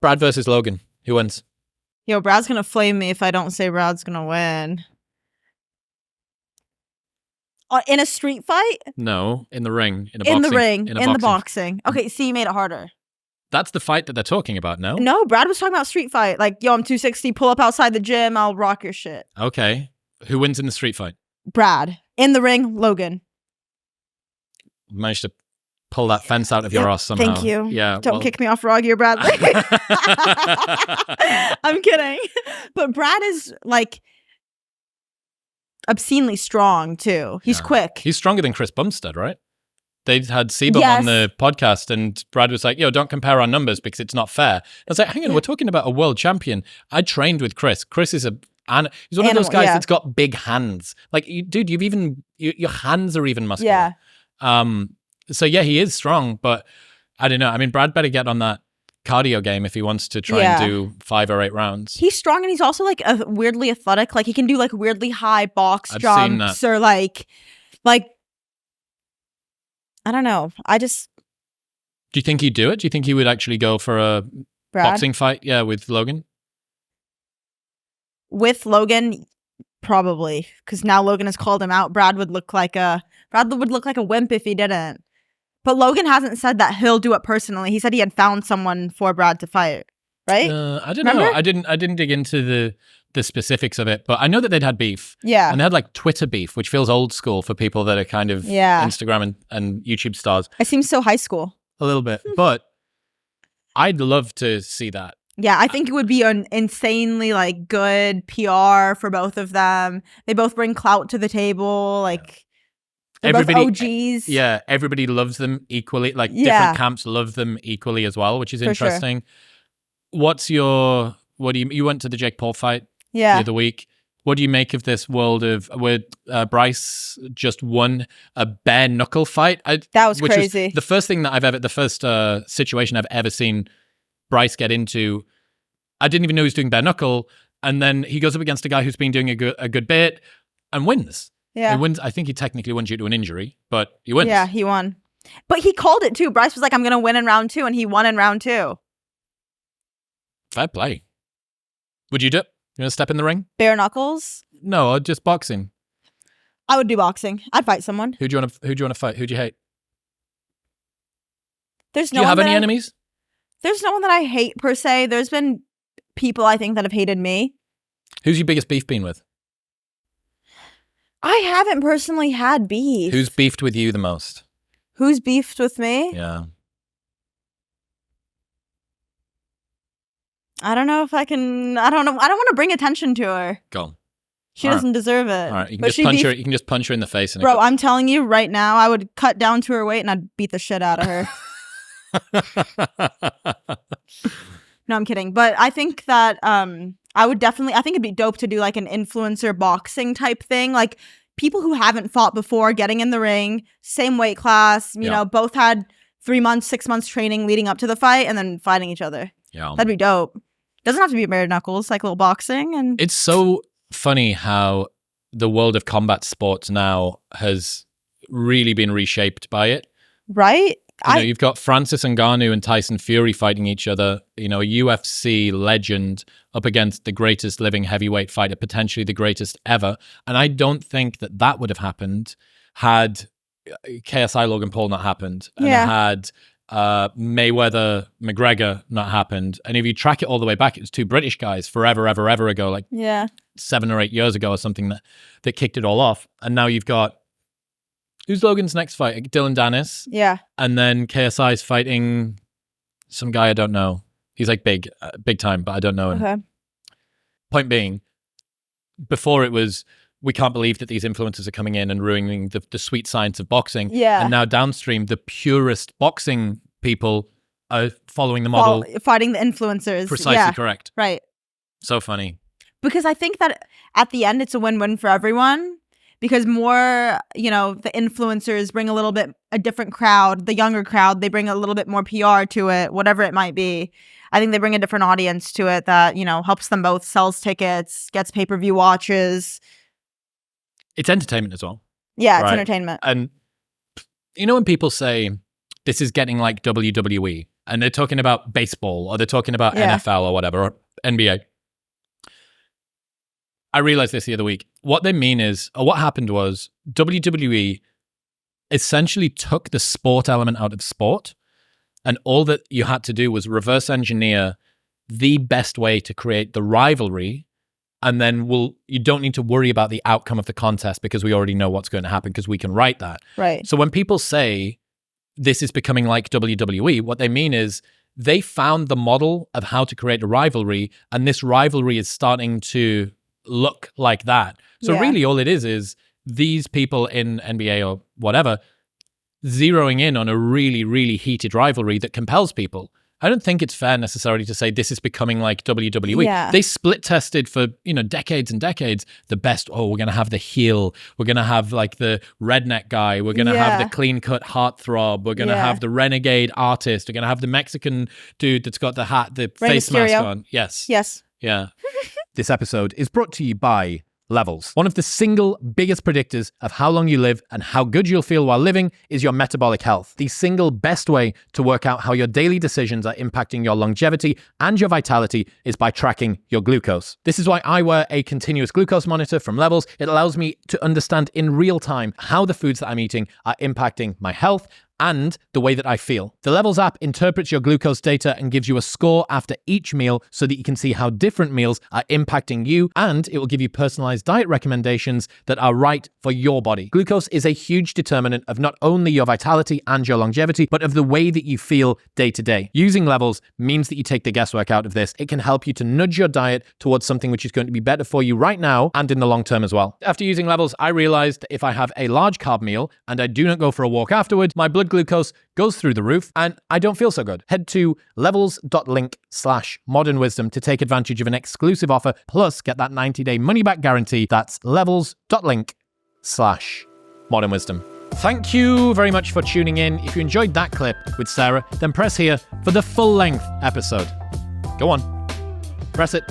Brad versus Logan. Who wins? Yo, Brad's gonna flame me if I don't say Brad's gonna win. In a street fight? No, in the ring. In the boxing. Okay, see, you made it harder. That's the fight that they're talking about, no? No, Brad was talking about street fight. Like, yo, I'm 260, pull up outside the gym, I'll rock your shit. Okay. Who wins in the street fight? Brad. In the ring, Logan. Managed to pull that fence out of your ass somehow. Thank you. Yeah. Don't kick me off raw gear, Bradley. I'm kidding. But Brad is like obscenely strong too. He's quick. He's stronger than Chris Bumstead, right? They had Siebel on the podcast and Brad was like, yo, don't compare our numbers because it's not fair. I was like, hang on, we're talking about a world champion. I trained with Chris. Chris is he's one of those guys that's got big hands. Like, dude, your hands are even muscular. Yeah. So yeah, he is strong, but I don't know. I mean, Brad better get on that cardio game if he wants to try and do 5 or 8 rounds. He's strong and he's also like weirdly athletic. Like he can do like weirdly high box jumps or like I don't know. Do you think he'd do it? Do you think he would actually go for a boxing fight? Yeah, with Logan? With Logan, probably. Because now Logan has called him out. Brad would look like a wimp if he didn't. But Logan hasn't said that he'll do it personally. He said he had found someone for Brad to fight, right? I don't know. I didn't dig into the specifics of it, but I know that they'd had beef. Yeah. And they had like Twitter beef, which feels old school for people that are kind of Instagram and YouTube stars. It seems so high school. A little bit. But I'd love to see that. Yeah, I think it would be an insanely like good PR for both of them. They both bring clout to the table. Like they're both OGs. Yeah, everybody loves them equally. Like different camps love them equally as well, which is interesting. Sure. You went to the Jake Paul fight the other week. What do you make of this world of where Bryce just won a bare knuckle fight? That was crazy. Was the first situation I've ever seen Bryce get into. I didn't even know he was doing bare knuckle, and then he goes up against a guy who's been doing a good bit and wins. Yeah, he wins. I think he technically won due to an injury, but he wins. Yeah, he won. But he called it too. Bryce was like, "I'm going to win in round 2," and he won in round 2. Fair play. Would you do it? You want to step in the ring? Bare knuckles? No, just boxing. I would do boxing. I'd fight someone. Who do you want to fight? Who do you hate? Do you have any enemies? There's no one that I hate per se. There's been people I think that have hated me. Who's your biggest beef been with? I haven't personally had beef. Who's beefed with you the most? Who's beefed with me? Yeah. I don't know if I can. I don't know. I don't want to bring attention to her. Go on. She doesn't deserve it. All right, you can just punch her in the face. Bro, I'm telling you right now, I would cut down to her weight and I'd beat the shit out of her. No, I'm kidding. But I think that I think it'd be dope to do like an influencer boxing type thing. Like people who haven't fought before getting in the ring, same weight class, you know, both had 3 months, 6 months training leading up to the fight and then fighting each other. Yeah. That'd be dope. Doesn't have to be bare knuckles, like a little boxing. And it's so funny how the world of combat sports now has really been reshaped by it. Right? You've got Francis Ngannou and Tyson Fury fighting each other, a UFC legend up against the greatest living heavyweight fighter, potentially the greatest ever. And I don't think that would have happened had KSI Logan Paul not happened. And had Mayweather McGregor not happened. And if you track it all the way back, it was 2 British guys forever ago, like 7 or 8 years ago or something that kicked it all off. And now you've got, who's Logan's next fight? Dylan Dennis. Yeah. And then KSI's fighting some guy I don't know. He's like big time, but I don't know him. Okay. Point being, before it was, we can't believe that these influencers are coming in and ruining the sweet science of boxing. Yeah. And now downstream, the purest boxing people are following the model. Fighting the influencers. Precisely correct. Right. So funny. Because I think that at the end, it's a win-win for everyone. Because more, the influencers bring a different crowd, the younger crowd, they bring a little bit more PR to it, whatever it might be. I think they bring a different audience to it that, helps them both, sells tickets, gets pay-per-view watches. It's entertainment as well. Yeah, it's entertainment. And when people say this is getting like WWE, and they're talking about baseball or they're talking about NFL or whatever, or NBA. I realized this the other week. What they mean is, or what happened was, WWE essentially took the sport element out of sport, and all that you had to do was reverse engineer the best way to create the rivalry, and then you don't need to worry about the outcome of the contest because we already know what's going to happen because we can write that. Right. So when people say this is becoming like WWE, what they mean is they found the model of how to create a rivalry, and this rivalry is starting to look like that. So really all it is these people in NBA or whatever zeroing in on a really, really heated rivalry that compels people. I don't think it's fair necessarily to say this is becoming like WWE. Yeah. They split tested for, decades and decades. The best, we're going to have the heel. We're going to have like the redneck guy. We're going to have the clean cut heartthrob. We're going to have the renegade artist. We're going to have the Mexican dude that's got the hat, the face mask on. Yes. Yeah. This episode is brought to you by Levels. One of the single biggest predictors of how long you live and how good you'll feel while living is your metabolic health. The single best way to work out how your daily decisions are impacting your longevity and your vitality is by tracking your glucose. This is why I wear a continuous glucose monitor from Levels. It allows me to understand in real time how the foods that I'm eating are impacting my health and the way that I feel. The Levels app interprets your glucose data and gives you a score after each meal so that you can see how different meals are impacting you, and it will give you personalized diet recommendations that are right for your body. Glucose is a huge determinant of not only your vitality and your longevity, but of the way that you feel day to day. Using Levels means that you take the guesswork out of this. It can help you to nudge your diet towards something which is going to be better for you right now and in the long term as well. After using Levels, I realized that if I have a large carb meal and I do not go for a walk afterwards, my blood glucose goes through the roof and I don't feel so good. Head to levels.link/modernwisdom to take advantage of an exclusive offer, plus get that 90-day money-back guarantee. That's levels.link/modernwisdom. Thank you very much for tuning in. If you enjoyed that clip with Sarah, then press here for the full-length episode. Go on, press it.